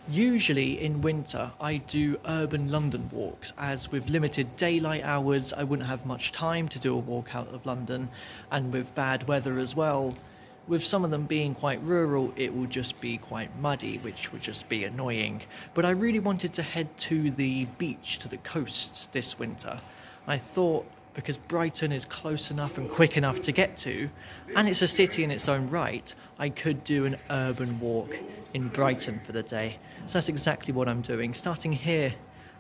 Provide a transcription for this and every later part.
Usually in winter I do urban London walks, as with limited daylight hours I wouldn't have much time to do a walk out of London, and with bad weather as well, with some of them being quite rural, it will just be quite muddy, which would just be annoying. But I really wanted to head to the beach, to the coast this winter. I thought, because Brighton is close enough and quick enough to get to, and it's a city in its own right, I could do an urban walk in Brighton for the day. So that's exactly what I'm doing, starting here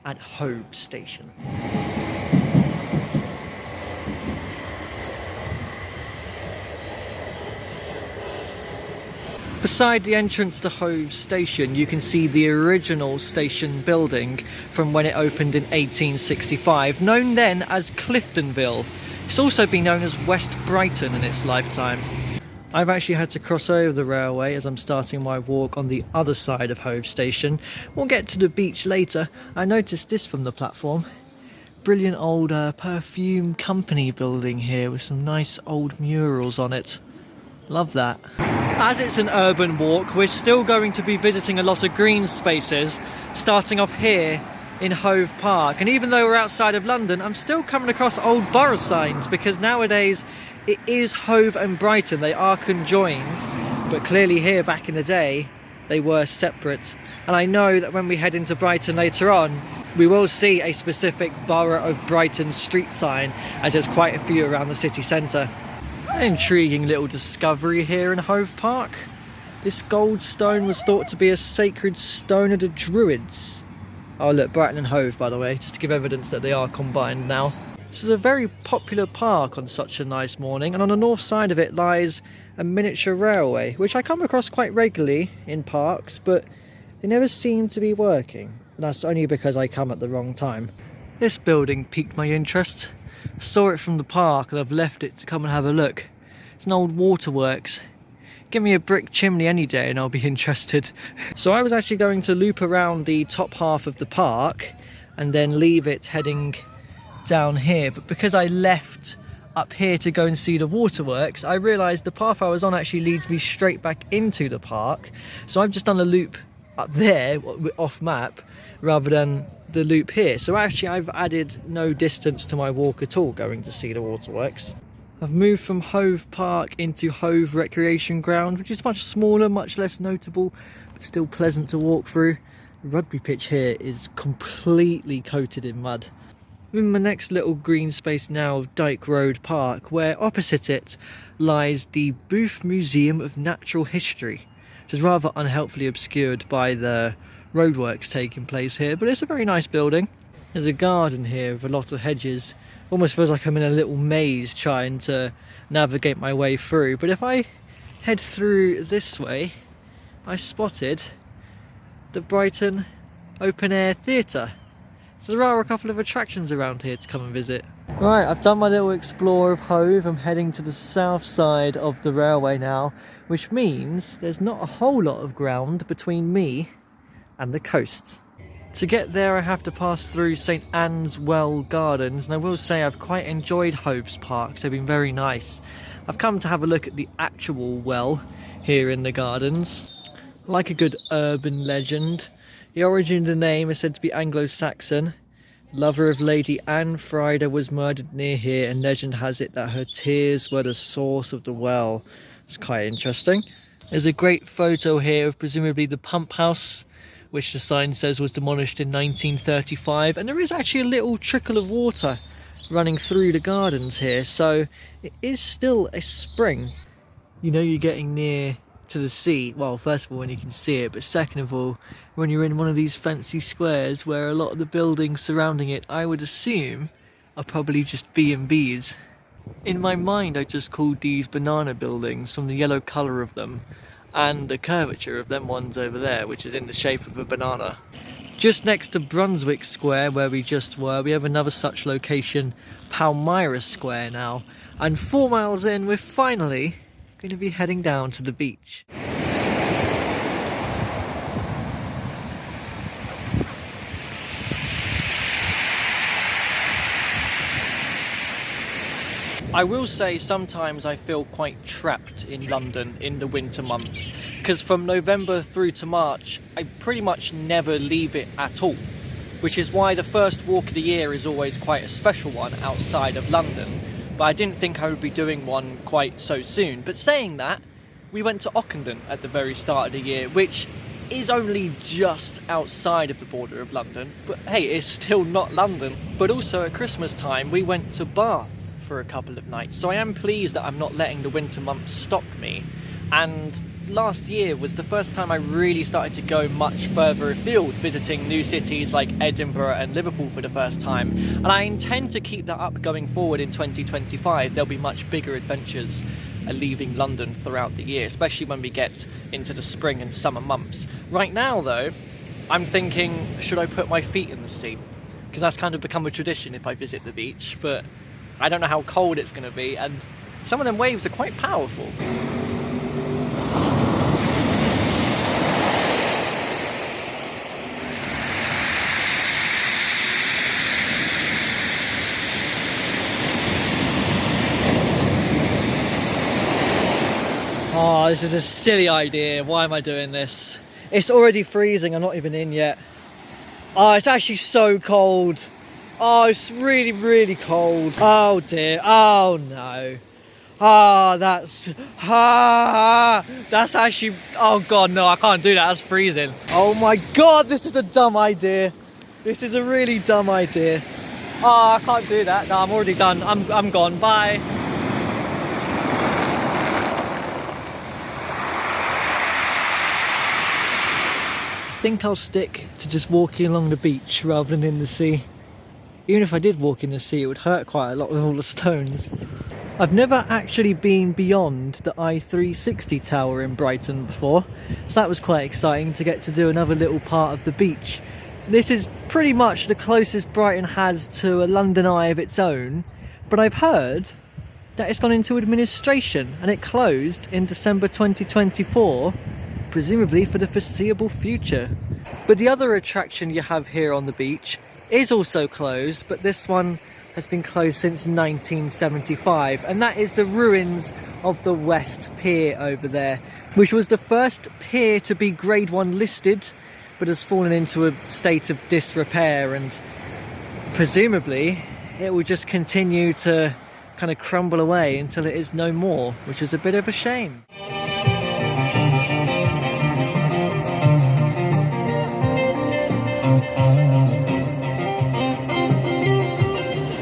at Hove Station. Beside the entrance to Hove Station, you can see the original station building from when it opened in 1865, known then as Cliftonville. It's also been known as West Brighton in its lifetime. I've actually had to cross over the railway as I'm starting my walk on the other side of Hove Station. We'll get to the beach later. I noticed this from the platform. Brilliant old perfume company building here with some nice old murals on it. Love that. As it's an urban walk, we're still going to be visiting a lot of green spaces, starting off here in Hove Park. And even though we're outside of London, I'm still coming across old borough signs, because nowadays it is Hove and Brighton. They are conjoined, but clearly here back in the day, they were separate. And I know that when we head into Brighton later on, we will see a specific Borough of Brighton street sign, as there's quite a few around the city centre. An intriguing little discovery here in Hove Park. This gold stone was thought to be a sacred stone of the Druids. Oh look, Brighton and Hove, by the way, just to give evidence that they are combined now. This is a very popular park on such a nice morning, and on the north side of it lies a miniature railway, which I come across quite regularly in parks, but they never seem to be working. And that's only because I come at the wrong time. This building piqued my interest. Saw it from the park and I've left it to come and have a look. It's an old waterworks. Give me a brick chimney any day and I'll be interested. So I was actually going to loop around the top half of the park and then leave it heading down here, but because I left up here to go and see the waterworks, I realised the path I was on actually leads me straight back into the park. So I've just done a loop up there off map rather than the loop here. So actually I've added no distance to my walk at all going to see the waterworks. I've moved from Hove Park into Hove Recreation Ground, which is much smaller, much less notable, but still pleasant to walk through. The rugby pitch here is completely coated in mud. I'm in my next little green space now of Dyke Road Park, where opposite it lies the Booth Museum of Natural History, which is rather unhelpfully obscured by the roadworks taking place here, but it's a very nice building. There's a garden here with a lot of hedges. Almost feels like I'm in a little maze trying to navigate my way through, but if I head through this way, I spotted the Brighton Open Air Theatre. So there are a couple of attractions around here to come and visit. Right, I've done my little explore of Hove. I'm heading to the south side of the railway now, which means there's not a whole lot of ground between me and the coast. To get there I have to pass through St Anne's Well Gardens, and I will say I've quite enjoyed Hove's parks. They've been very nice. I've come to have a look at the actual well here in the gardens. Like a good urban legend, the origin of the name is said to be Anglo-Saxon. Lover of Lady Anne Frieda was murdered near here, and legend has it that her tears were the source of the well. It's quite interesting. There's a great photo here of presumably the pump house, which the sign says was demolished in 1935, and there is actually a little trickle of water running through the gardens here, so it is still a spring. You know you're getting near to the sea, well, first of all when you can see it, but second of all when you're in one of these fancy squares where a lot of the buildings surrounding it, I would assume, are probably just B&Bs. In my mind I just called these banana buildings from the yellow colour of them and the curvature of them ones over there, which is in the shape of a banana. Just next to Brunswick Square, where we just were, we have another such location, Palmyra Square now, and 4 miles in we're finally going to be heading down to the beach. I will say sometimes I feel quite trapped in London in the winter months, because from November through to March I pretty much never leave it at all, which is why the first walk of the year is always quite a special one outside of London. But I didn't think I would be doing one quite so soon. But saying that, we went to Ockenden at the very start of the year, which is only just outside of the border of London, but hey, it's still not London. But also at Christmas time we went to Bath for a couple of nights, so I am pleased that I'm not letting the winter months stop me. And last year was the first time I really started to go much further afield, visiting new cities like Edinburgh and Liverpool for the first time, and I intend to keep that up going forward in 2025. There'll be much bigger adventures leaving London throughout the year, especially when we get into the spring and summer months. Right now though, I'm thinking, should I put my feet in the sea? Because that's kind of become a tradition if I visit the beach, but I don't know how cold it's going to be, and some of them waves are quite powerful. Oh, this is a silly idea. Why am I doing this? It's already freezing. I'm not even in yet. Oh, it's actually so cold. Oh, it's really, really cold. Oh dear. Oh no. Ah, that's actually, oh god, no, I can't do that. That's freezing. Oh my god, this is a dumb idea. This is a really dumb idea. Oh, I can't do that. No, I'm already done. I'm gone. Bye. I think I'll stick to just walking along the beach rather than in the sea. Even if I did walk in the sea, it would hurt quite a lot with all the stones. I've never actually been beyond the I-360 tower in Brighton before, so that was quite exciting to get to do another little part of the beach. This is pretty much the closest Brighton has to a London Eye of its own, but I've heard that it's gone into administration and it closed in December 2024, presumably for the foreseeable future. But the other attraction you have here on the beach is also closed, but this one has been closed since 1975, and that is the ruins of the West Pier over there, which was the first pier to be Grade 1 listed, but has fallen into a state of disrepair, and presumably it will just continue to kind of crumble away until it is no more, which is a bit of a shame.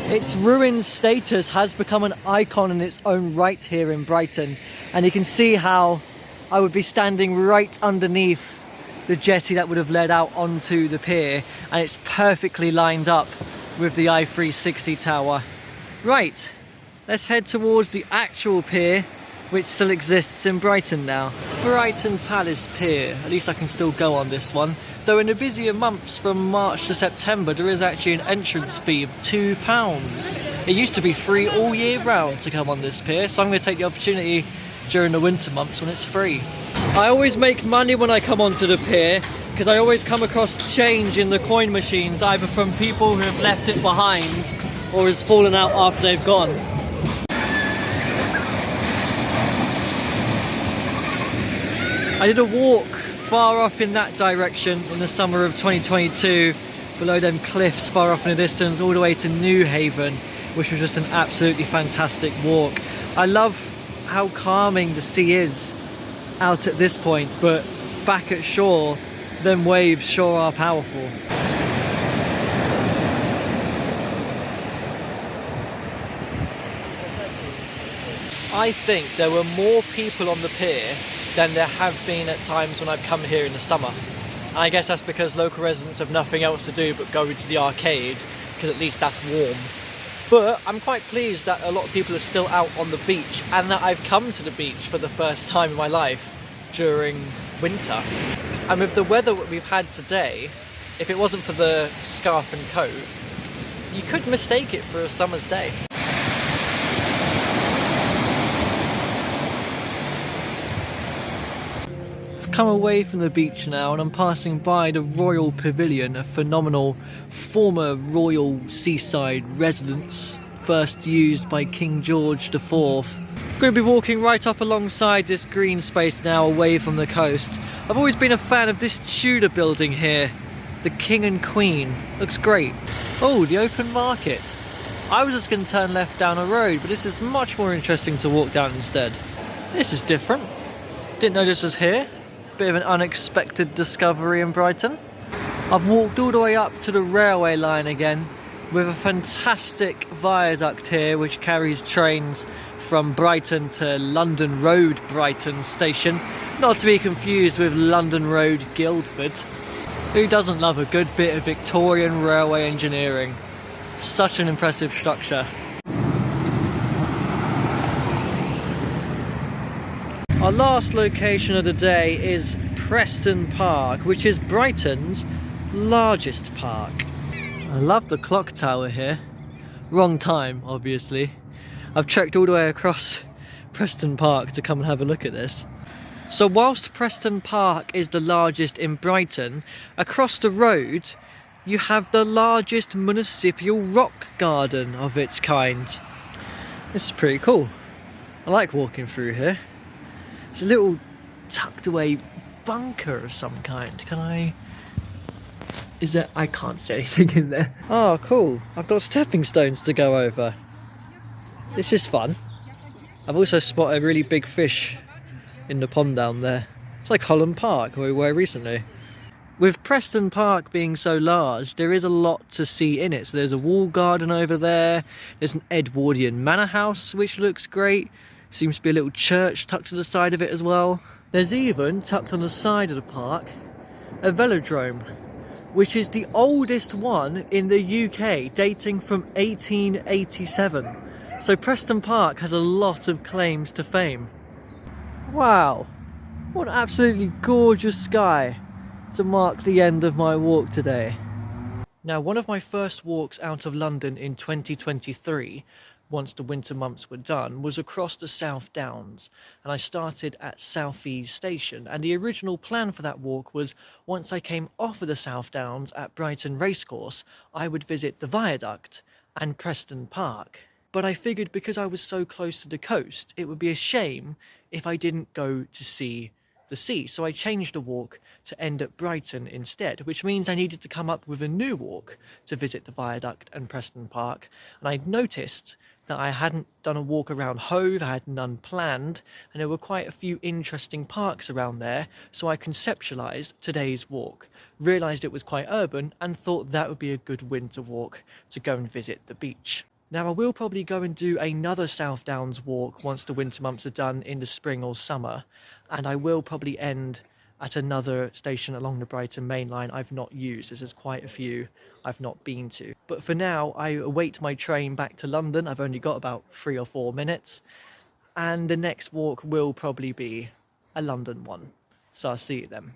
Its ruined status has become an icon in its own right here in Brighton, and you can see how I would be standing right underneath the jetty that would have led out onto the pier, and it's perfectly lined up with the I-360 tower. Right, let's head towards the actual pier, which still exists in Brighton now. Brighton Palace Pier, at least I can still go on this one. Though in the busier months from March to September there is actually an entrance fee of £2. It used to be free all year round to come on this pier, so I'm going to take the opportunity during the winter months when it's free. I always make money when I come onto the pier, because I always come across change in the coin machines, either from people who have left it behind or has fallen out after they've gone. I did a walk far off in that direction in the summer of 2022, below them cliffs far off in the distance, all the way to New Haven, which was just an absolutely fantastic walk. I love how calming the sea is out at this point, but back at shore, them waves sure are powerful. I think there were more people on the pier than there have been at times when I've come here in the summer. And I guess that's because local residents have nothing else to do but go to the arcade, because at least that's warm. But I'm quite pleased that a lot of people are still out on the beach, and that I've come to the beach for the first time in my life during winter. And with the weather that we've had today, if it wasn't for the scarf and coat, you could mistake it for a summer's day. Come away from the beach now, and I'm passing by the Royal Pavilion, a phenomenal former royal seaside residence first used by King George IV. I'm going to be walking right up alongside this green space now, away from the coast. I've always been a fan of this Tudor building here, the King and Queen. Looks great. Oh, the open market. I was just going to turn left down a road, but this is much more interesting to walk down instead. This is different. Didn't know this was here. Bit of an unexpected discovery in Brighton. I've walked all the way up to the railway line again, with a fantastic viaduct here which carries trains from Brighton to London Road Brighton station, not to be confused with London Road Guildford. Who doesn't love a good bit of Victorian railway engineering? Such an impressive structure. Our last location of the day is Preston Park, which is Brighton's largest park. I love the clock tower here. Wrong time, obviously. I've trekked all the way across Preston Park to come and have a look at this. So whilst Preston Park is the largest in Brighton, across the road you have the largest municipal rock garden of its kind. This is pretty cool. I like walking through here. It's a little tucked away bunker of some kind. Can I... Is there... I can't see anything in there. Oh, cool. I've got stepping stones to go over. This is fun. I've also spotted a really big fish in the pond down there. It's like Holland Park, where we were recently. With Preston Park being so large, there is a lot to see in it. So there's a wall garden over there. There's an Edwardian manor house, which looks great. Seems to be a little church tucked to the side of it as well. There's even, tucked on the side of the park, a velodrome, which is the oldest one in the UK, dating from 1887. So Preston Park has a lot of claims to fame. Wow, what an absolutely gorgeous sky to mark the end of my walk today. Now, one of my first walks out of London in 2023, once the winter months were done, was across the South Downs, and I started at Southeast Station, and the original plan for that walk was once I came off of the South Downs at Brighton Racecourse, I would visit the viaduct and Preston Park. But I figured because I was so close to the coast, it would be a shame if I didn't go to see the sea. So I changed the walk to end at Brighton instead, which means I needed to come up with a new walk to visit the viaduct and Preston Park. And I noticed that I hadn't done a walk around Hove, I had none planned, and there were quite a few interesting parks around there, so I conceptualised today's walk, realised it was quite urban, and thought that would be a good winter walk to go and visit the beach. Now, I will probably go and do another South Downs walk once the winter months are done in the spring or summer, and I will probably end at another station along the Brighton main line I've not used, as there's quite a few I've not been to. But for now, I await my train back to London. I've only got about 3 or 4 minutes, and the next walk will probably be a London one. So I'll see you then.